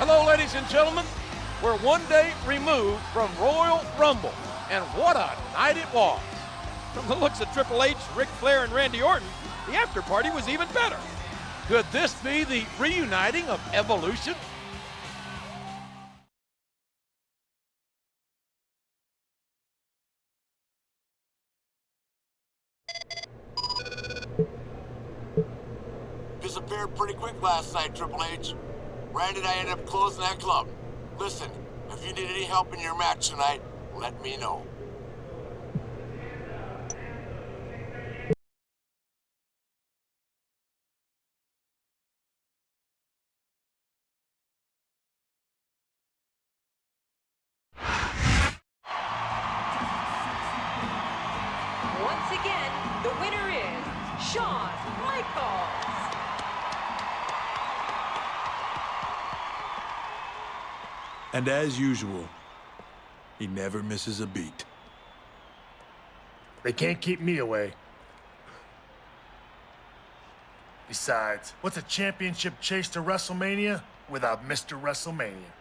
Hello, ladies and gentlemen. We're one day removed from Royal Rumble, and what a night it was. From the looks of Triple H, Ric Flair, and Randy Orton, the after party was even better. Could this be the reuniting of Evolution? Disappeared pretty quick last night, Triple H. Randy and I ended up closing that club. Listen, if you need any help in your match tonight, let me know. Once again, the winner is Shawn Michaels. And as usual, he never misses a beat. They can't keep me away. Besides, what's a championship chase to WrestleMania without Mr. WrestleMania?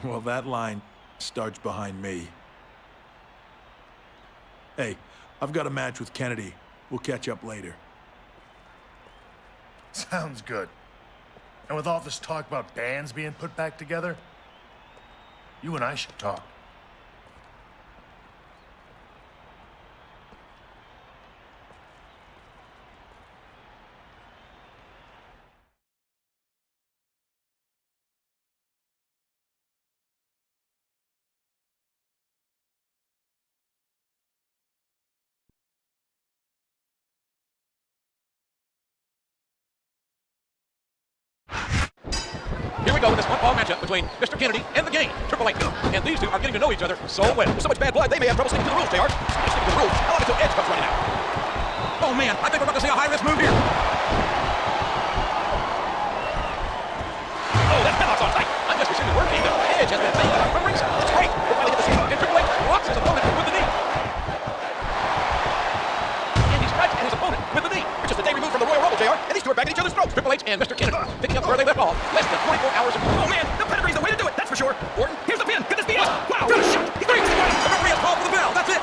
Well, that line starts behind me. Hey, I've got a match with Kennedy. We'll catch up later. Sounds good. And with all this talk about bands being put back together, you and I should talk. Here we go with this one-ball matchup between Mr. Kennedy and the Game, Triple H. And these two are getting to know each other so well. With so much bad blood, they may have trouble sticking to the rules, JR. Sticking to the rules. How long until Edge comes running out? Oh, man, I think we're about to see a high-risk move here. Oh, that padlock's on tight. I'm just receiving word that Edge has been banged out from ringside. It's great. We'll finally get to see it. And Triple H rocks his opponent with the knee. And he strikes at his opponent with the knee. We're just a day removed from the Royal Rumble, JR. And these two are back at each other's throats. Triple H and Mr. Kennedy picking up where they left off. Less than 24 hours ago. Oh man, the pedigree's the way to do it, that's for sure. Orton, Here's the pin. Could this be it? Wow, Good shot. He's three. The referee has called for the bell. That's it.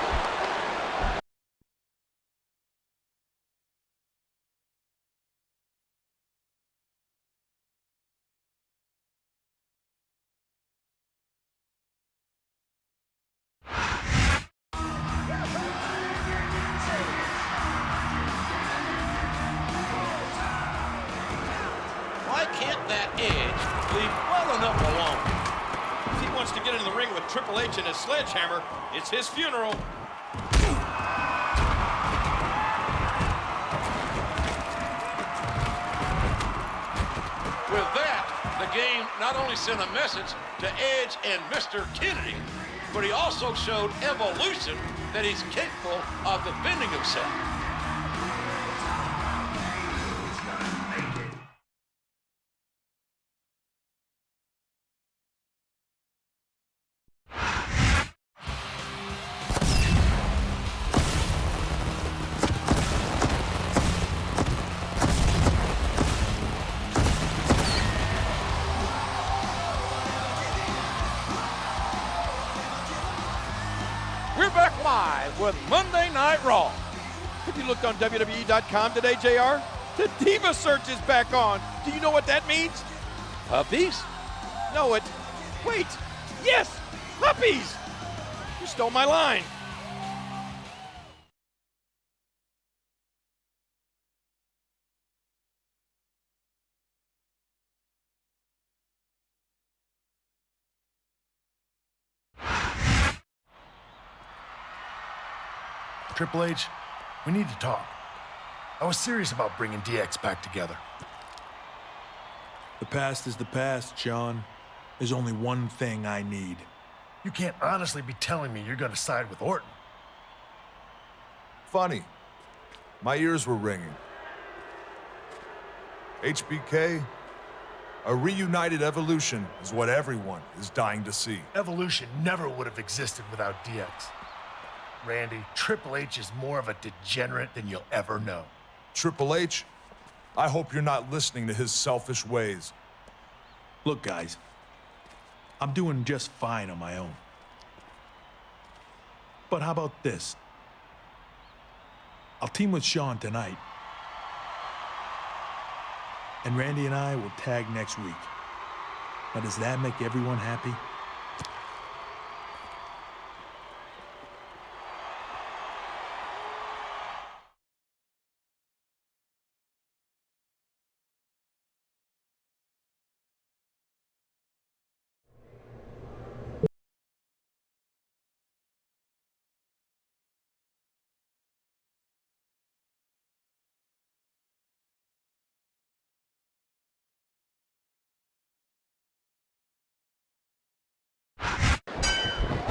Why can't that Edge leave well enough alone? If he wants to get into the ring with Triple H and his sledgehammer, it's his funeral. With that, the Game not only sent a message to Edge and Mr. Kennedy, but he also showed Evolution that he's capable of defending himself. We're back live with Monday Night Raw. Have you looked on WWE.com today, JR? The Diva Search is back on. Do you know what that means? Puppies? No, wait. Yes, puppies. You stole my line. Triple H, we need to talk. I was serious about bringing DX back together. The past is the past, Shawn. There's only one thing I need. You can't honestly be telling me you're gonna side with Orton. Funny. My ears were ringing. HBK, a reunited Evolution is what everyone is dying to see. Evolution never would have existed without DX. Randy, Triple H is more of a degenerate than you'll ever know. Triple H, I hope you're not listening to his selfish ways. Look, guys, I'm doing just fine on my own. But how about this? I'll team with Shawn tonight. And Randy and I will tag next week. Now, does that make everyone happy?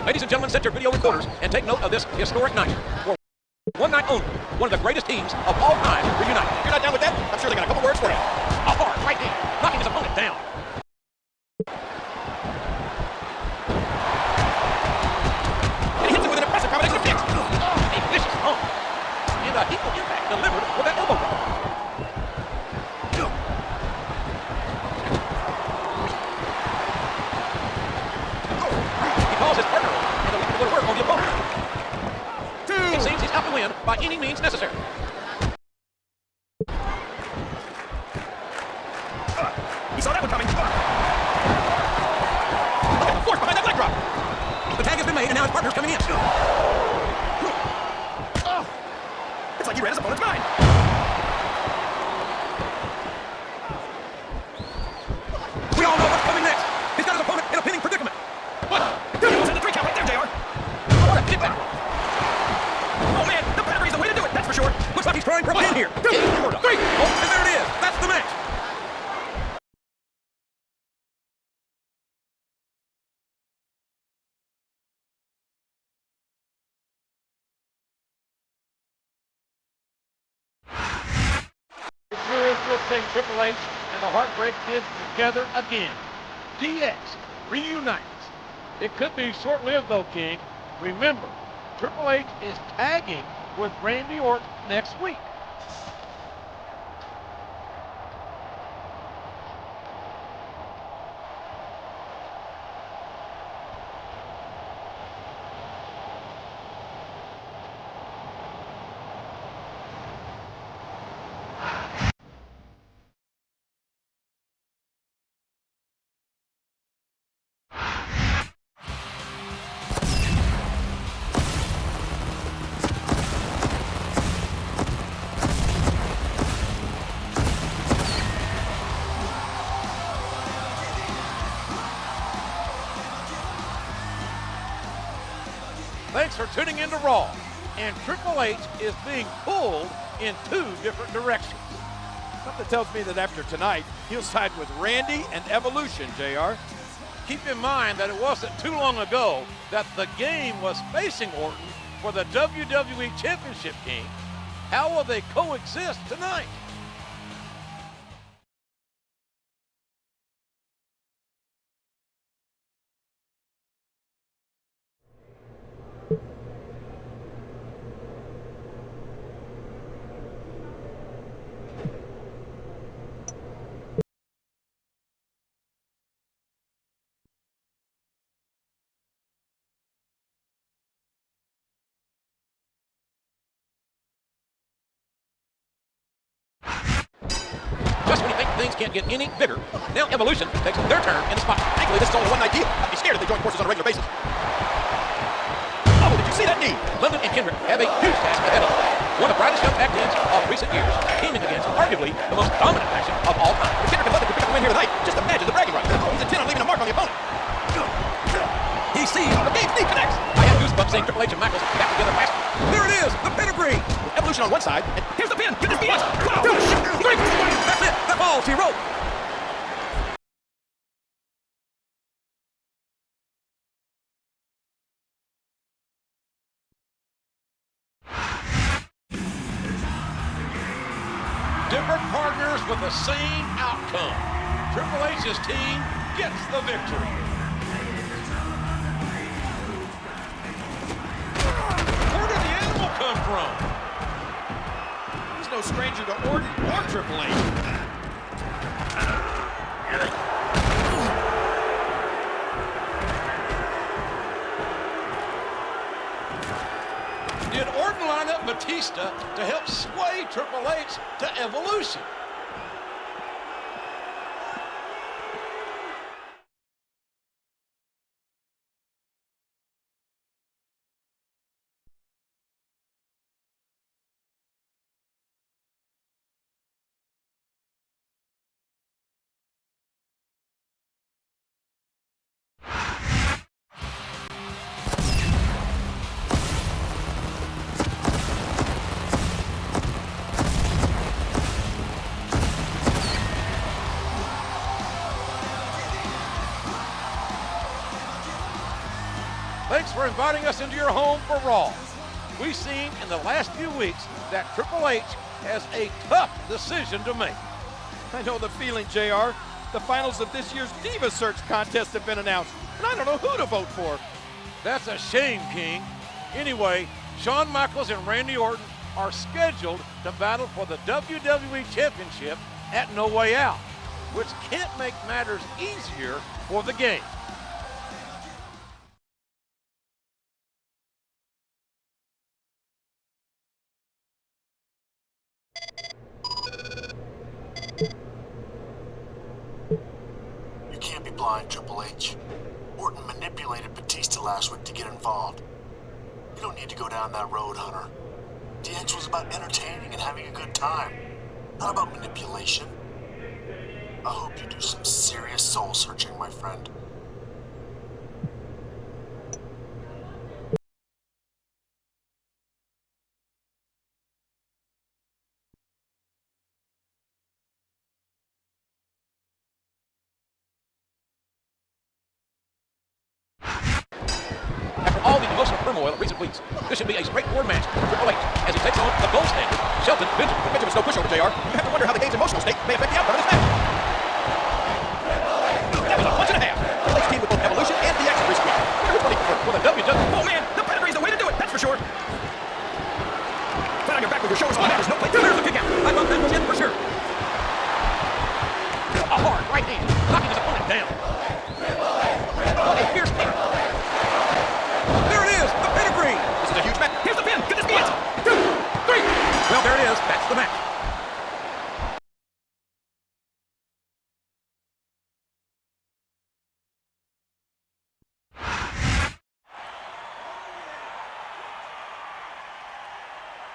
Ladies and gentlemen, set your video recorders and take note of this historic night. For one night only, one of the greatest teams of all time reunite. If you're not down with that, I'm sure they got a couple words for you. A hard right hand, knocking his opponent down. And he hits it with an impressive combination of kicks. A vicious stomp. And a equal impact delivered with that elbow drop. He calls his partner and a little work on the opponent. It seems he's out to win by any means necessary. He saw that one coming. Look at the force behind that leg drop. The tag has been made, and now his partner's coming in. It's like he read his opponent's mind. We all know what's coming next. He's got his opponent in a pinning predicament. What? He was in the 3 count right there, JR. What a kickback. Oh, man, the battery's the way to do it, that's for sure. Looks like he's trying for a pin here. 2, 3. Oh, and there it is. That's the match. It sure is good thing Triple H and the Heartbreak Kids together again. DX reunites. It could be short-lived though, King. Remember, Triple H is tagging with Randy Orton next week. Thanks for tuning into Raw. And Triple H is being pulled in 2 different directions. Something tells me that after tonight, he'll side with Randy and Evolution, JR. Keep in mind that it wasn't too long ago that the Game was facing Orton for the WWE Championship, King. How will they coexist tonight? Just when you think things can't get any bigger, now Evolution takes their turn in the spot. Thankfully, this is only a one-night deal. I'd be scared if they join forces on a regular basis. Oh, did you see that knee? London and Kendrick have a huge task ahead of them. One of the brightest young tag teams of recent years, teaming against arguably the most dominant faction of all time. If Kendrick and London could pick up a win here tonight, just imagine the bragging rights. He's intent on leaving a mark on the opponent. He sees the big knee connects. I had goosebumps seeing Triple H and Michaels back together last. There it is, the pedigree. With Evolution on one side, and Here's the pin. Get this beat. Wow. 2, 3. That's it. That falls. He wrote. Different partners with the same outcome. Triple H's team gets the victory. Where did the animal come from? He's no stranger to Orton or Triple H. Batista to help sway Triple H to Evolution. Thanks for inviting us into your home for Raw. We've seen in the last few weeks that Triple H has a tough decision to make. I know the feeling, JR. The finals of this year's Diva Search contest have been announced, and I don't know who to vote for. That's a shame, King. Anyway, Shawn Michaels and Randy Orton are scheduled to battle for the WWE Championship at No Way Out, which can't make matters easier for the game. You can't be blind, Triple H. Orton manipulated Batista last week to get involved. You don't need to go down that road, Hunter. DX was about entertaining and having a good time, not about manipulation. I hope you do some serious soul searching, my friend. After all the emotional turmoil of recent weeks, this should be a straightforward match for Triple H as he takes on the gold standard, Shelton Benjamin. Benjamin was no pushover, JR. You have to wonder how the game's emotional state may affect the outcome of this match. That was a punch and a half. Triple H teamed with both Evolution and DX in recent weeks. Everybody for the WWE. Oh man, the pedigree's the way to do it, that's for sure. Flat on your back with your shoulders on the mat, there's no place. There's the kick out. I thought that was it for sure. A hard right hand, knocking his opponent down. A fierce kick. There it is, the pedigree. This is a huge match. Here's the pin. Could this be it? 2, 3. Well, there it is. That's the match.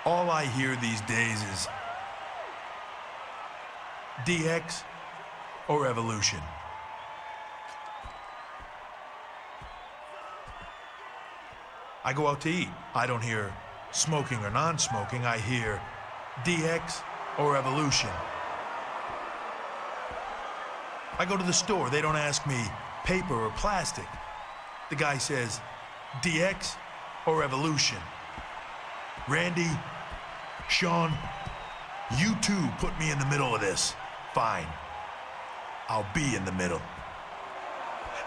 All I hear these days is DX or Evolution. I go out to eat. I don't hear smoking or non-smoking. I hear DX or Evolution. I go to the store. They don't ask me paper or plastic. The guy says DX or Evolution. Randy, Shawn, you two put me in the middle of this. Fine. I'll be in the middle.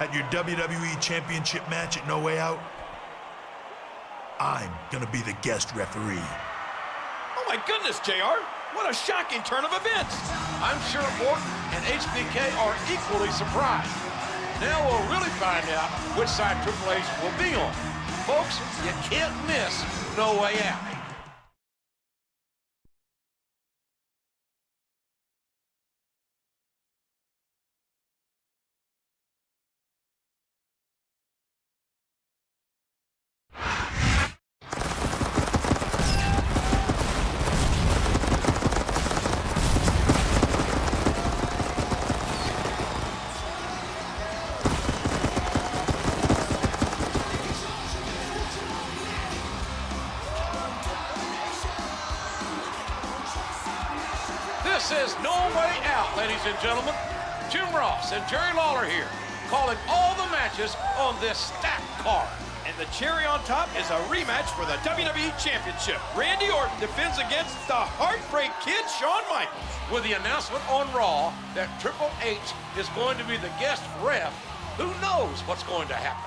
At your WWE Championship match at No Way Out, I'm gonna be the guest referee. Oh my goodness, JR. What a shocking turn of events. I'm sure Orton and HBK are equally surprised. Now we'll really find out which side Triple H will be on. Folks, you can't miss No Way Out. This is No Way Out, ladies and gentlemen. Jim Ross and Jerry Lawler here, calling all the matches on this stacked card. And the cherry on top is a rematch for the WWE Championship. Randy Orton defends against the Heartbreak Kid, Shawn Michaels. With the announcement on Raw that Triple H is going to be the guest ref, who knows what's going to happen?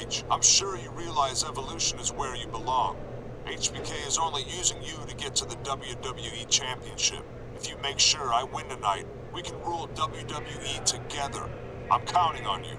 H, I'm sure you realize Evolution is where you belong. HBK is only using you to get to the WWE Championship. If you make sure I win tonight, we can rule WWE together. I'm counting on you.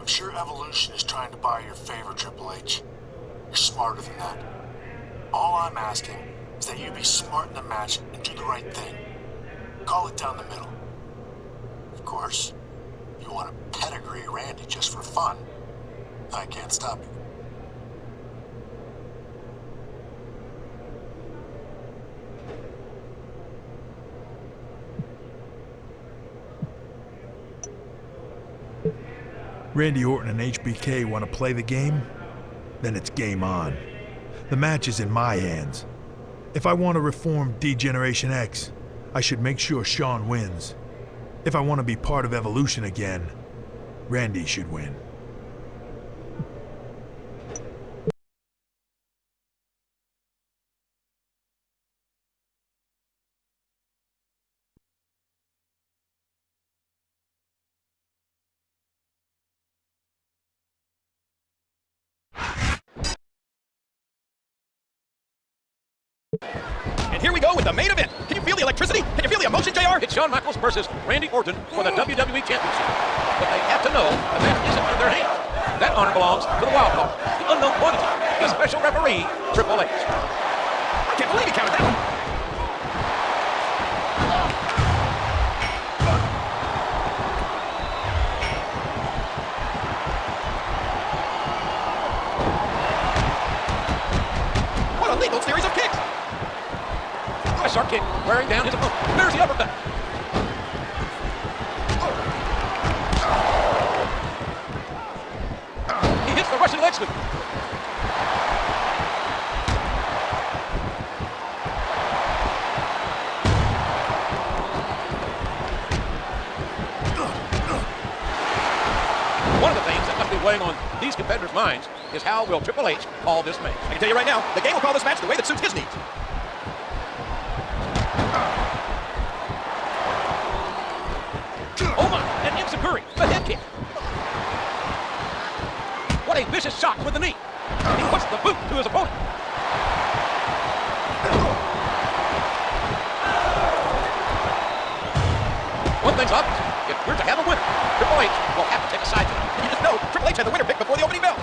I'm sure Evolution is trying to buy your favor, Triple H. You're smarter than that. All I'm asking is that you be smart in the match and do the right thing. Call it down the middle. Of course, if you want to pedigree Randy just for fun, I can't stop you. Randy Orton and HBK want to play the game? Then it's game on. The match is in my hands. If I want to reform D-Generation X, I should make sure Shawn wins. If I want to be part of Evolution again, Randy should win. And here we go with the main event. Can you feel the electricity? Can you feel the emotion, JR? It's Shawn Michaels versus Randy Orton for the WWE Championship. But they have to know the match isn't in their hands. That honor belongs to the wild card, the unknown quantity, the special referee, Triple H. I can't believe he counted that one. What a lethal series of kicks. A sharp kick, wearing down his opponent. There's the uppercut. He hits the Russian leg sweep. One of the things that must be weighing on these competitors' minds is how will Triple H call this match. I can tell you right now, the game will call this match the way that suits his needs. Oh my, an enziguri, a head kick. What a vicious shot with the knee. He puts the boot to his opponent. One thing's obvious, if we're to have a winner, Triple H will have to take a side tonight. And you just know Triple H had the winner pick before the opening bell.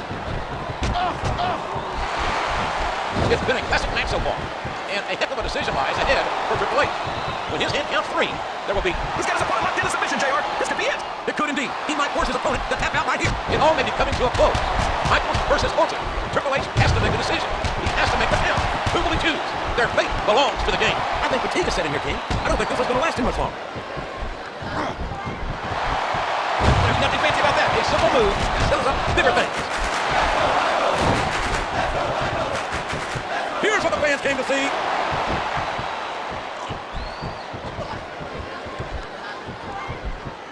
It's been a classic match so far, and a heck of a decision lies ahead for Triple H. When his head counts 3, there will be... He's got his opponent locked in a submission, JR. This could be it. It could indeed. He might force his opponent to tap out right here. It all may be coming to a close. Michaels versus Orton. Triple H has to make a decision. He has to make the count. Who will he choose? Their fate belongs to the game. I think fatigue is setting here, King. I don't think this is going to last too much longer. There's nothing fancy about that. A simple move that sets up bigger things. Here's what the fans came to see.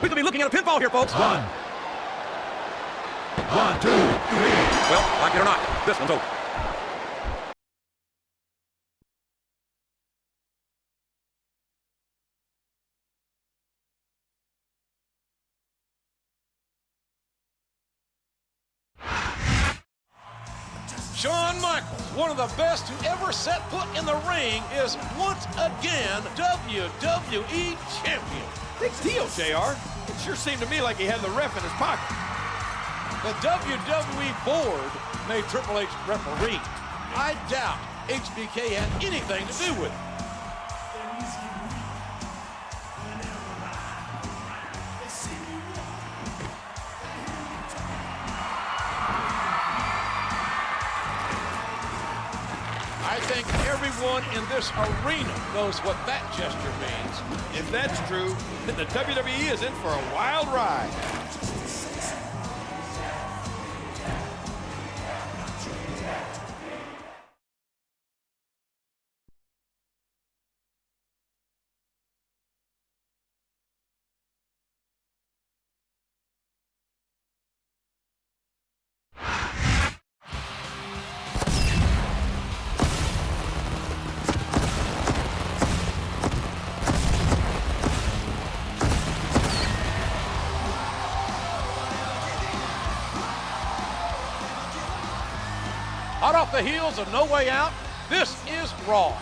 We could be looking at a pinfall here, folks. 1, 2, 3. Well, like it or not, this one's over. Shawn Michaels, one of the best to ever set foot in the ring, is once again WWE Champion. Big deal, JR. It sure seemed to me like he had the ref in his pocket. The WWE board made Triple H referee. I doubt HBK had anything to do with it. I think everyone in this arena knows what that gesture means. If that's true, then the WWE is in for a wild ride. Hot off the heels of No Way Out, this is Raw.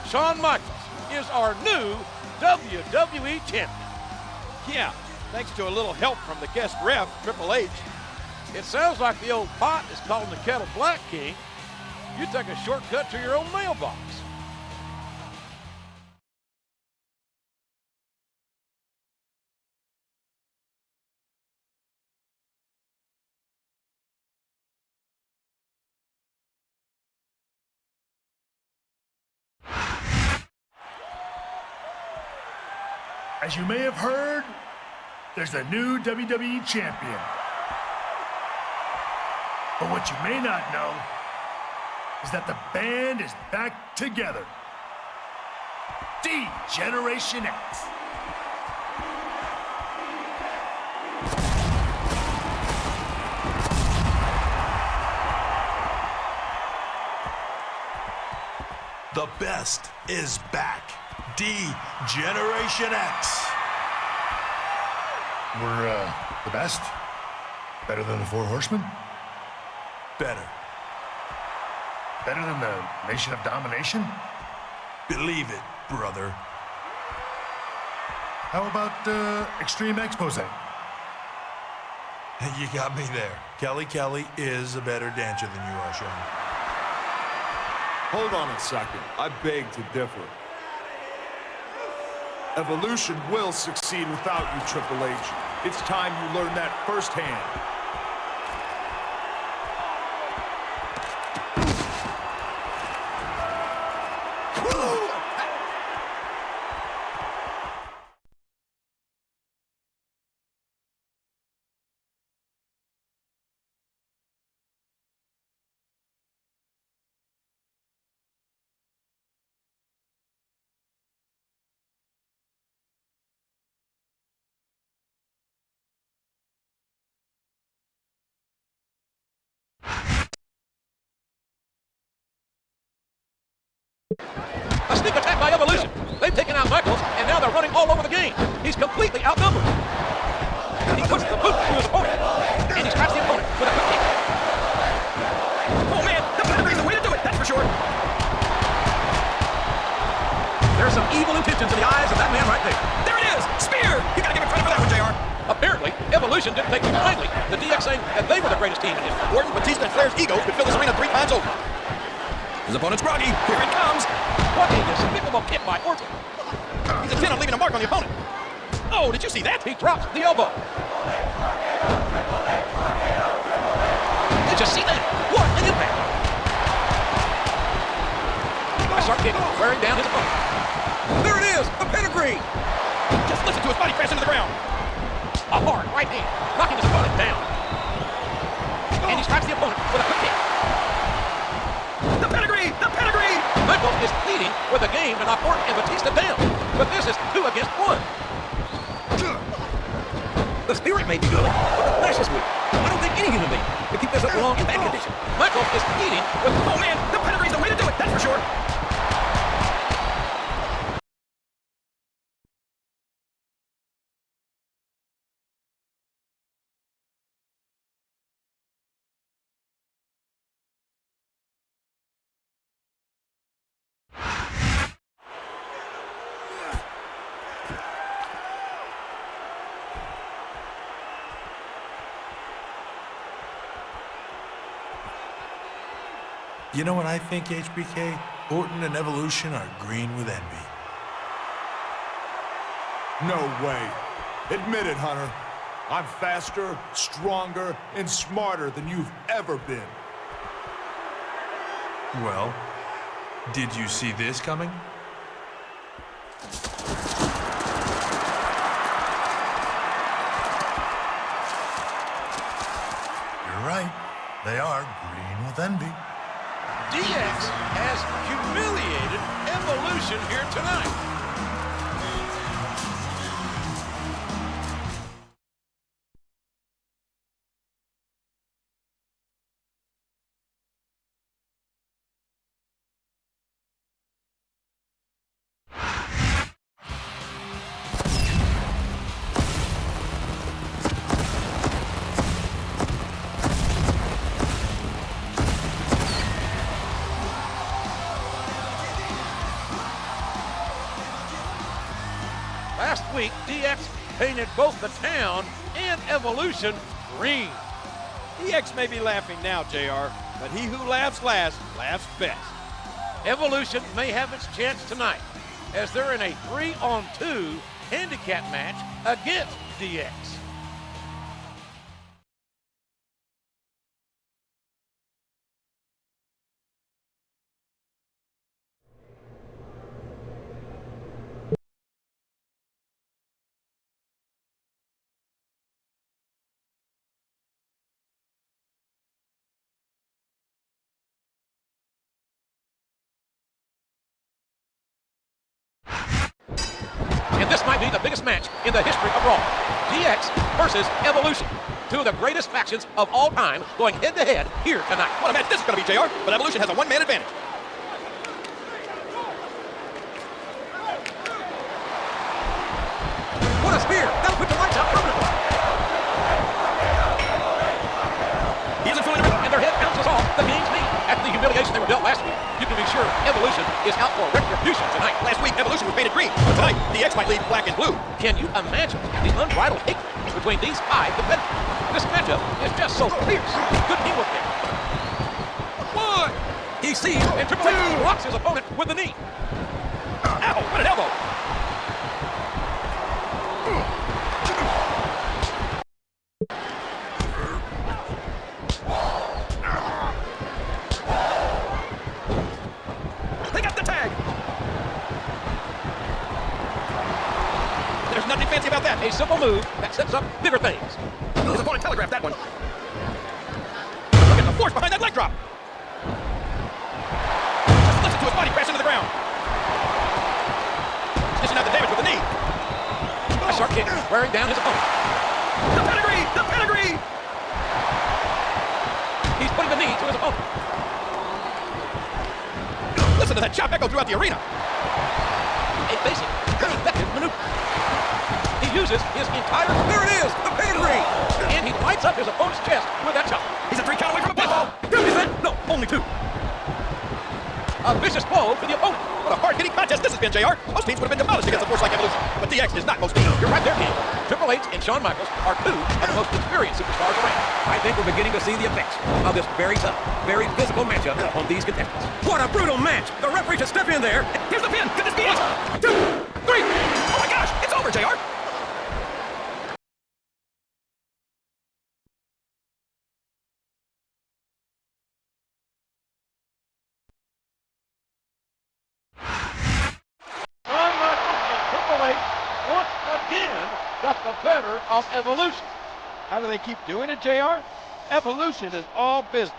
Shawn Michaels is our new WWE champion. Yeah, thanks to a little help from the guest ref, Triple H. It sounds like the old pot is calling the kettle black, King. You take a shortcut to your own mailbox. As you may have heard, there's a new WWE champion. But what you may not know is that the band is back together. D-Generation X. The best is back. D-Generation X. We're the best? Better than the Four Horsemen? Better. Better than the Nation of Domination? Believe it, brother. How about Extreme Expose? You got me there. Kelly is a better dancer than you are, Shawn. Hold on a second. I beg to differ. Evolution will succeed without you, Triple H. It's time you learn that firsthand. A sneak attack by Evolution. They've taken out Michaels, and now they're running all over the game. He's completely outnumbered. He puts the boot to his opponent, and he traps the opponent with a quick kick. Oh man, the pedigree's the way to do it, that's for sure. There's some evil intentions in the eyes of that man right there. There it is! Spear! You gotta give him credit for that one, JR. Apparently, Evolution didn't take too kindly. The DX saying that they were the greatest team in history. Orton, Batista, and Flair's egos could fill this arena 3 times over. His opponent's groggy. Here it comes. What a despicable kick by Orton. He's intent on leaving a mark on the opponent. Oh, did you see that? He drops the elbow. Did you see that? What an impact. A sharp kick wearing down his opponent. There it is, the pedigree. Just listen to his body crash into the ground. A hard right hand, knocking his opponent down. And he strikes the opponent with a quick kick. The pedigree, the pedigree. Michaels is pleading with the game to knock Orton and Batista down. But this is 2 against 1. The spirit may be good, but the flesh is weak. I don't think any human being can keep this up long in that condition. Michaels is pleading with... Oh man, the pedigree's the way to do it, that's for sure. You know what I think, HBK? Orton and Evolution are green with envy. No way. Admit it, Hunter. I'm faster, stronger, and smarter than you've ever been. Well, did you see this coming? You're right. They are green with envy. DX has humiliated Evolution here tonight. Last week, DX painted both the town and Evolution green. DX may be laughing now, JR, but he who laughs last laughs best. Evolution may have its chance tonight as they're in a 3-on-2 handicap match against DX. And this might be the biggest match in the history of Raw. DX versus Evolution. Two of the greatest factions of all time going head-to-head here tonight. What a match this is going to be, JR. But Evolution has a one-man advantage. What a spear! That'll put the lights out permanently. He isn't fooling around. And their head bounces off the game's knee. After the humiliation they were dealt last week, you can be sure Evolution is out for retribution tonight. Last week, Evolution was painted green. But tonight, DX might lead black and blue. Can you imagine the unbridled hatred between these five competitors? This matchup is just so fierce. Good teamwork there. One. He sees and Triple H rocks his opponent with the knee. Ow, what an elbow. They got the tag. There's nothing fancy about that. A simple move that sets up bigger things. His opponent telegraphed that one. Look at the force behind that leg drop. Just listen to his body crash into the ground. Dishing out the damage with the knee. A sharp kick wearing down his opponent. The pedigree! The pedigree! He's putting the knee to his opponent. Listen to that chop echo throughout the arena. A basic, very effective maneuver. He uses his entire, there it is, the pedigree! And he lights up his opponent's chest with that chop. He's a 3 count away from a pinfall. Is that? No, only 2. A vicious blow for the opponent. What a hard-hitting contest this has been, JR. Most teams would have been demolished against a force like Evolution. But DX is not most teams. You're right there, King. Triple H and Shawn Michaels are 2 of the most experienced superstars around. I think we're beginning to see the effects of this very tough, very physical matchup on these contestants. What a brutal match! The referee should step in there. Here's the pin. Could this be it? 2, 3. Oh my gosh, it's over, JR. Shawn Michaels and Triple H once again got the better of Evolution. How do they keep doing it, JR? Evolution is all business.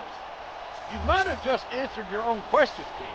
You might have just answered your own question, King.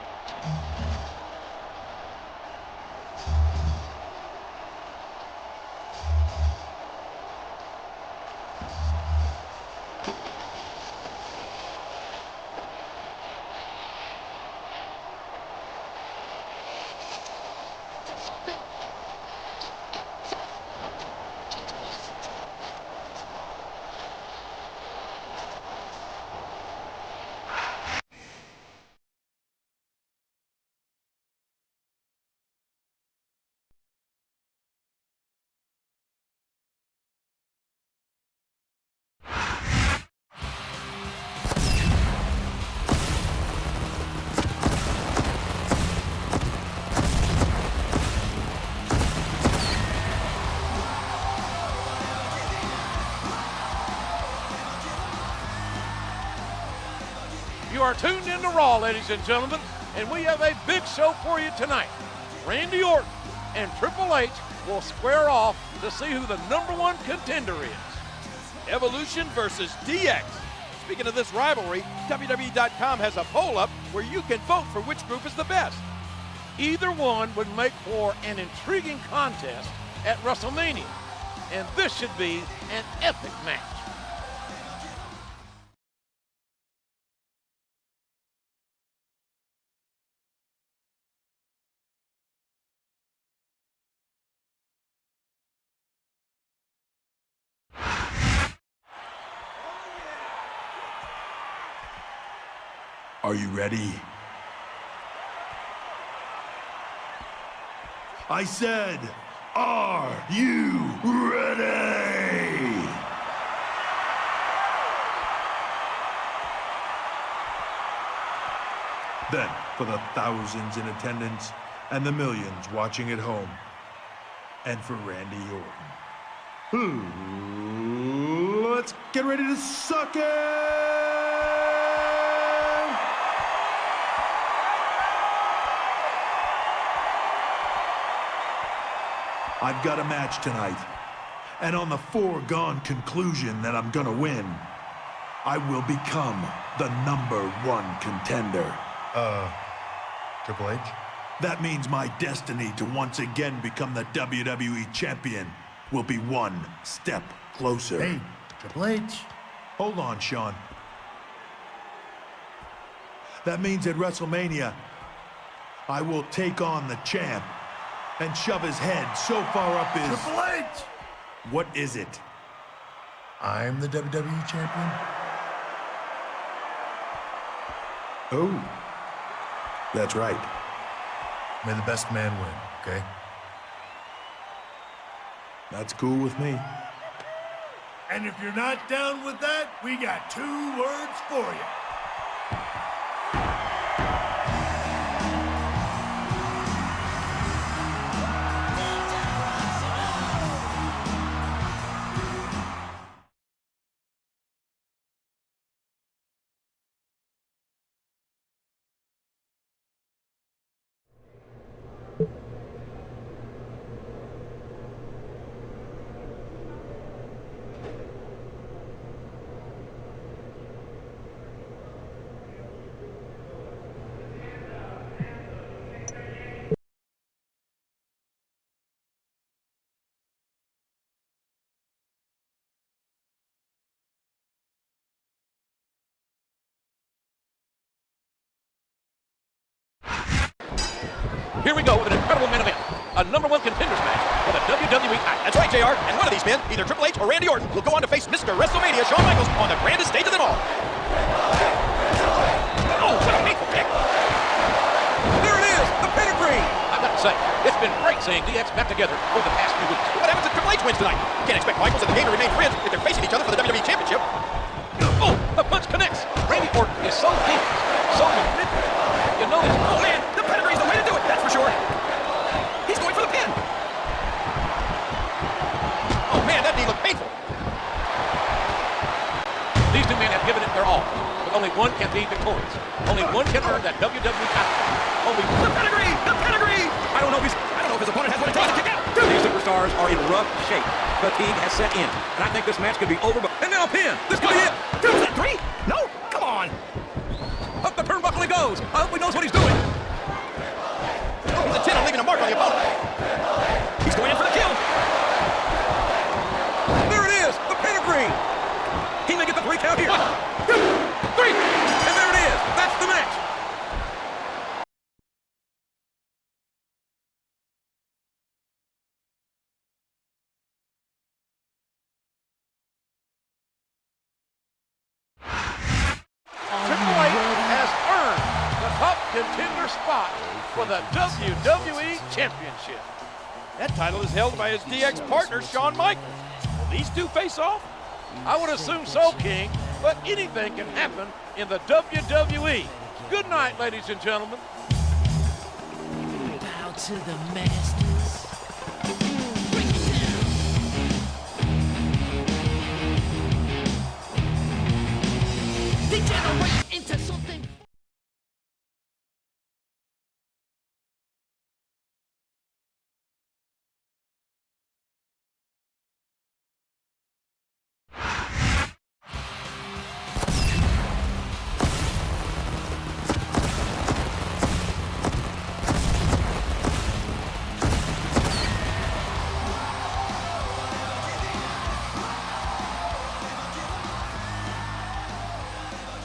You are tuned into Raw, ladies and gentlemen, and we have a big show for you tonight. Randy Orton and Triple H will square off to see who the #1 contender is. Evolution versus DX. Speaking of this rivalry, WWE.com has a poll up where you can vote for which group is the best. Either one would make for an intriguing contest at WrestleMania, and this should be an epic match. Are you ready? I said, Are you ready? Then, for the thousands in attendance and the millions watching at home, and for Randy Orton, let's get ready to suck it! I've got a match tonight, and on the foregone conclusion that I'm gonna win, I will become the #1 contender. Triple H? That means my destiny to once again become the WWE champion will be one step closer. Hey, Triple H. Hold on, Shawn. That means at WrestleMania, I will take on the champ and shove his head so far up his... Triple H! What is it? I'm the WWE champion. Oh, that's right. May the best man win, okay? That's cool with me. And if you're not down with that, we got 2 words for you. Here we go with an incredible main event. A #1 contenders match for the WWE. That's right, JR. And one of these men, either Triple H or Randy Orton, will go on to face Mr. WrestleMania, Shawn Michaels, on the grandest stage of them all. Oh, what a painful kick. There it is, the pedigree. I've got to say, it's been great seeing DX back together over the past few weeks. What happens if Triple H wins tonight? Can't expect Michaels and the game to remain friends if they're facing each other for the WWE Championship. Oh, the punch connects. Randy Orton is so deep, so manipulative. You know, Oh, man, the pedigree's the way to do it, that's for sure. He's going for the pin. Oh, man, that knee looked painful. these two men have given it their all, but only one can be victorious. Only one can earn that WWE title. Only The pedigree! The pedigree! I don't know if his opponent has what it takes to kick out. These superstars are in rough shape. Fatigue has set in, and I think this match could be over. And now a pin. This could be it. Is that 3? No, come on. Up the turnbuckle he goes. I hope he knows what he's doing. He's intent on leaving a mark on the opponent. He's going in for the kill. There it is, the pedigree. He may get the 3 count here. 1, 2, 3, and there it is. That's the match. Triple H has earned the top contender spot for the WWE Championship. That title is held by his DX partner, Shawn Michaels. Will these two face off? I would assume so, King, but anything can happen in the WWE. Good night, ladies and gentlemen. Bow to the masters. Break it down. Degenerate into something.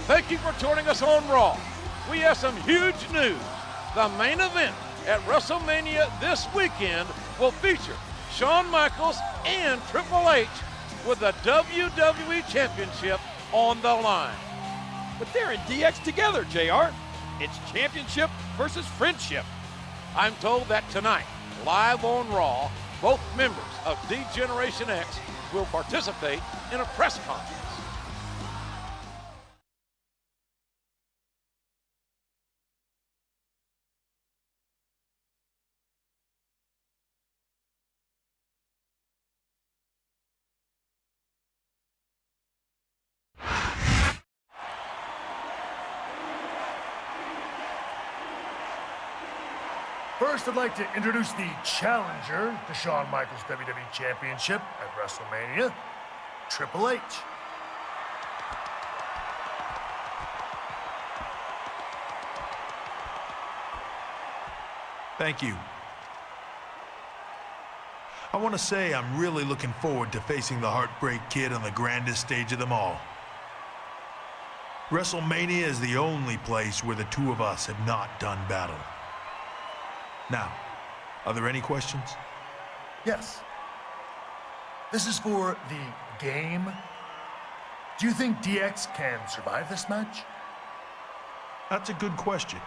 Thank you for joining us on Raw. We have some huge news. The main event at WrestleMania this weekend will feature Shawn Michaels and Triple H with the WWE Championship on the line. But they're in DX together, JR. It's championship versus friendship. I'm told that tonight, live on Raw, Both members of D-Generation X will participate in a press conference. First, I'd like to introduce the challenger to Shawn Michaels' WWE Championship at WrestleMania, Triple H. Thank you. I want to say I'm really looking forward to facing the Heartbreak Kid on the grandest stage of them all. WrestleMania is the only place where the two of us have not done battle. Now, are there any questions? Yes. This is for the game. Do you think DX can survive this match? That's a good question.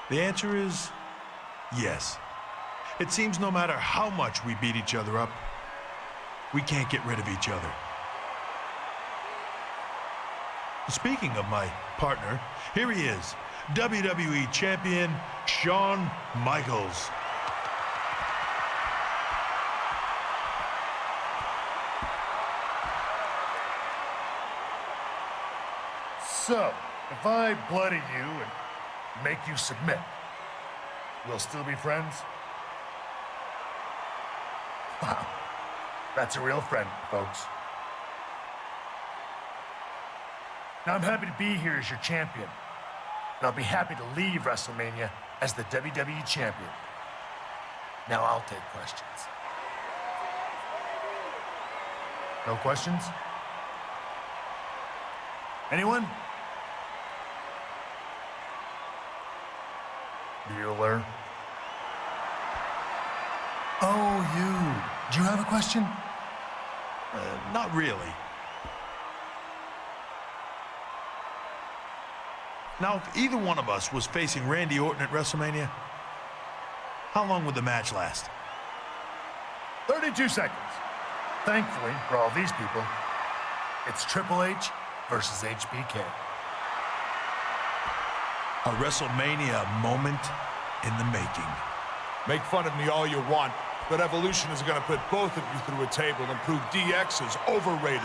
The answer is yes. It seems no matter how much we beat each other up, we can't get rid of each other. Speaking of my partner, here he is, WWE Champion Shawn Michaels. So, if I bloody you and make you submit, we'll still be friends? Wow, that's a real friend, folks. Now, I'm happy to be here as your champion, and I'll be happy to leave WrestleMania as the WWE Champion. Now I'll take questions. No questions? Anyone? Bueller. Oh, you. Do you have a question? Not really. Now, if either one of us was facing Randy Orton at WrestleMania, how long would the match last? 32 seconds. Thankfully, for all these people, it's Triple H versus HBK. A WrestleMania moment in the making. Make fun of me all you want, but Evolution is going to put both of you through a table and prove DX is overrated.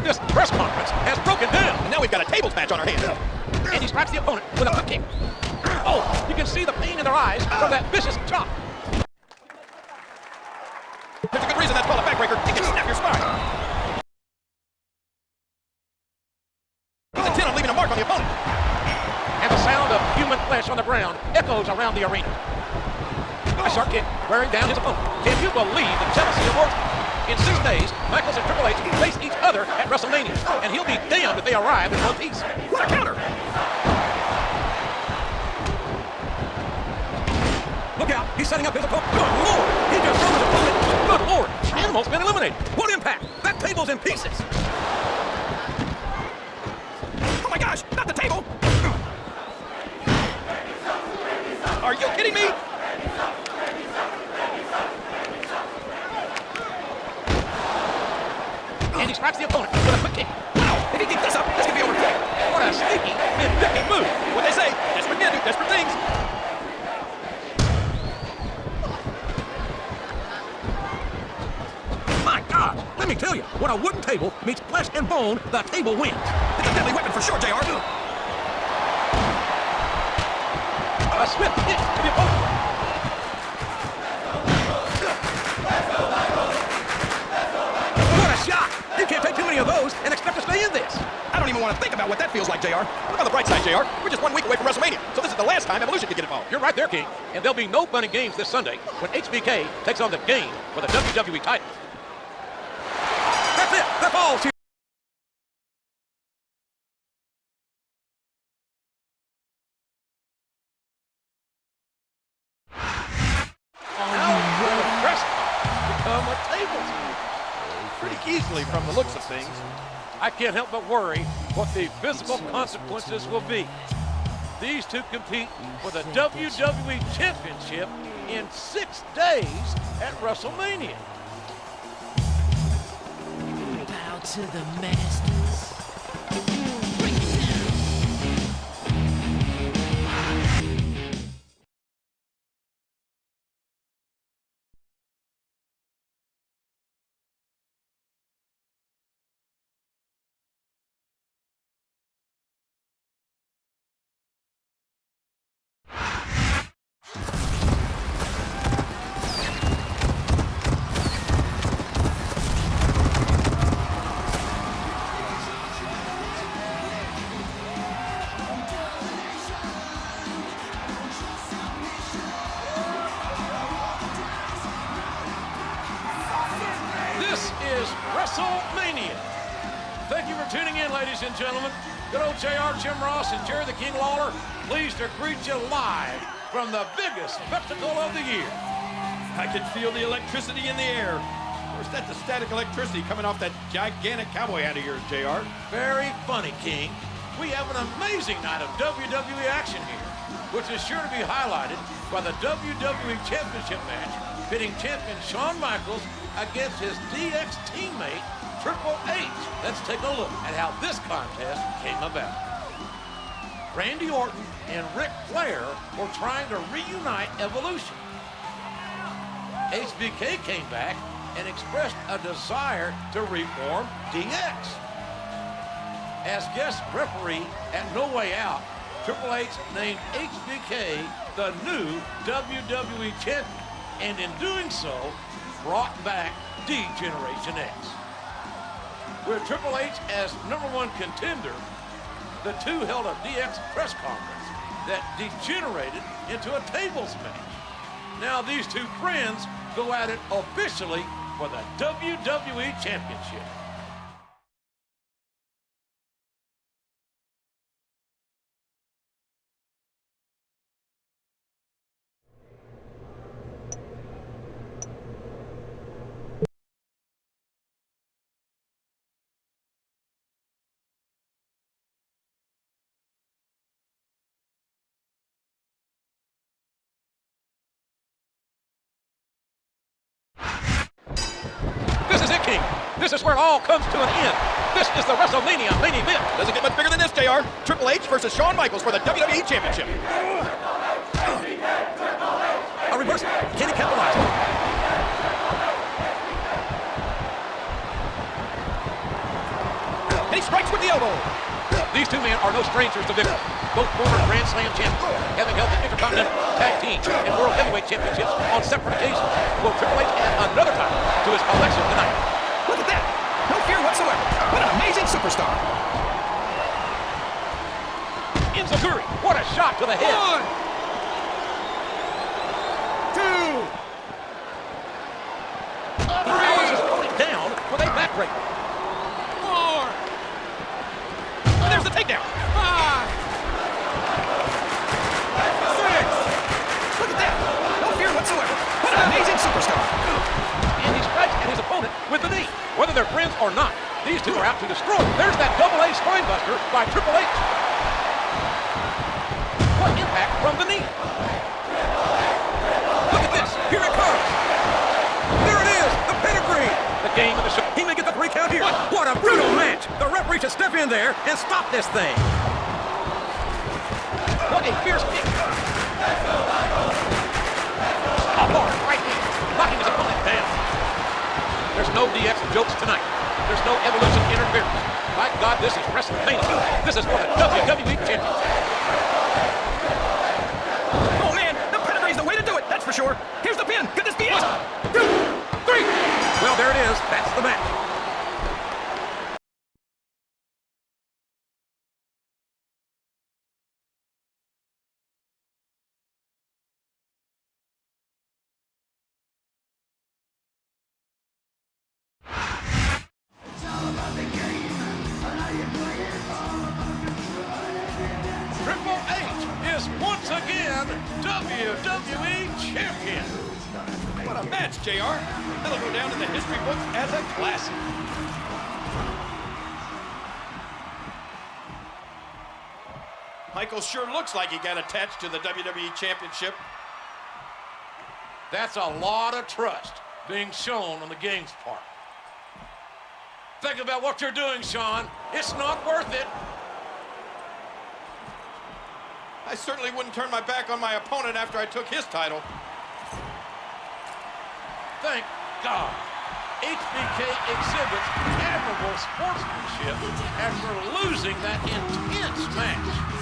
This press conference has broken down, and now we've got a tables match on our hands. And he straps the opponent with a quick kick. Oh, you can see the pain in their eyes from that vicious chop. There's a good reason that's called a backbreaker. It can snap your spine. He's intent on leaving a mark on the opponent. And the sound of human flesh on the ground echoes around the arena. A sharp kick wearing down his opponent. Can you believe the jealousy of Orton? In 6 days, Michaels and Triple H face each other at WrestleMania, and he'll be damned if they arrive in one piece. What a counter! Look out, he's setting up his opponent. Good Lord, he just threw his opponent. Good Lord, Animal's been eliminated. What impact? That table's in pieces. Oh my gosh, not the table! Are you kidding me? And he straps the opponent with a quick kick. Wow, if he keeps this up, this could be over quick. What a sneaky, vindictive move. What they say, desperate men do desperate things. My God, let me tell you, when a wooden table meets flesh and bone, the table wins. It's a deadly weapon for sure, JR. A swift hit to the opponent. What a shot! You can't take too many of those and expect to stay in this. don't even want to think about what that feels like, JR. Look on the bright side, JR. We're just 1 week away from WrestleMania, so this is the last time Evolution could get involved. You're right there, King. And there'll be no fun and games this Sunday when HBK takes on the game for the WWE title. That's it. That falls here. Become a tables match. Pretty easily from the looks of things. I can't help but worry what the physical consequences will be. These two compete for the WWE Championship in 6 days at WrestleMania. Bow to the masters. This is WrestleMania. Thank you for tuning in, ladies and gentlemen. Good old JR, Jim Ross, and Jerry the King Lawler, pleased to greet you live from the biggest spectacle of the year. I can feel the electricity in the air. Or is that the static electricity coming off that gigantic cowboy hat of yours, JR? Very funny, King. We have an amazing night of WWE action here, which is sure to be highlighted by the WWE Championship match pitting champion Shawn Michaels against his DX teammate, Triple H. Let's take a look at how this contest came about. Randy Orton and Ric Flair were trying to reunite Evolution. HBK came back and expressed a desire to reform DX. As guest referee at No Way Out, Triple H named HBK the new WWE champion, and in doing so, brought back D-Generation X. With Triple H as #1 contender, the two held a DX press conference that degenerated into a tables match. Now these two friends go at it officially for the WWE Championship. This is it, King. This is where it all comes to an end. This is the WrestleMania main event. Doesn't get much bigger than this, JR. Triple H versus Shawn Michaels for the WWE Championship. A reversal. Can he capitalize? And he strikes with the elbow. These two men are no strangers to victory. Both former Grand Slam champions, having held the Intercontinental, Tag Team, and World Heavyweight Championships on separate occasions. Will Triple H add another title to his collection tonight? Look at that! No fear whatsoever. What an amazing superstar. Enziguri, what a shot to the head. 1, 2, Powers his opponent down with a backbreaker. 4. There's the takedown. 5, 6. Look at that! No fear whatsoever. What an amazing superstar. And he strikes at his opponent with the knee. Whether they're friends or not, these two are out to destroy. There's that double-A spine buster by Triple H. What impact from the knee? Look at this. Here it comes. There it is. The pedigree. The game of the show. He may get the 3 count here. What a brutal match. The referee should step in there and stop this thing. What a fierce kick. A hard right hand. Knocking his opponent down. There's no DX jokes tonight. There's no Evolution interference. My God, this is WrestleMania. This is for the WWE Championship. Oh man, the pedigree's the way to do it, that's for sure. Here's the pin. Could this be it? 1, 2, 3. Well, there it is. That's the match. WWE Champion. What a match, JR. That'll go down in the history books as a classic. Michaels sure looks like he got attached to the WWE Championship. That's a lot of trust being shown on the Gang's part. Think about what you're doing, Shawn. It's not worth it. I certainly wouldn't turn my back on my opponent after I took his title. Thank God. HBK exhibits admirable sportsmanship after losing that intense match.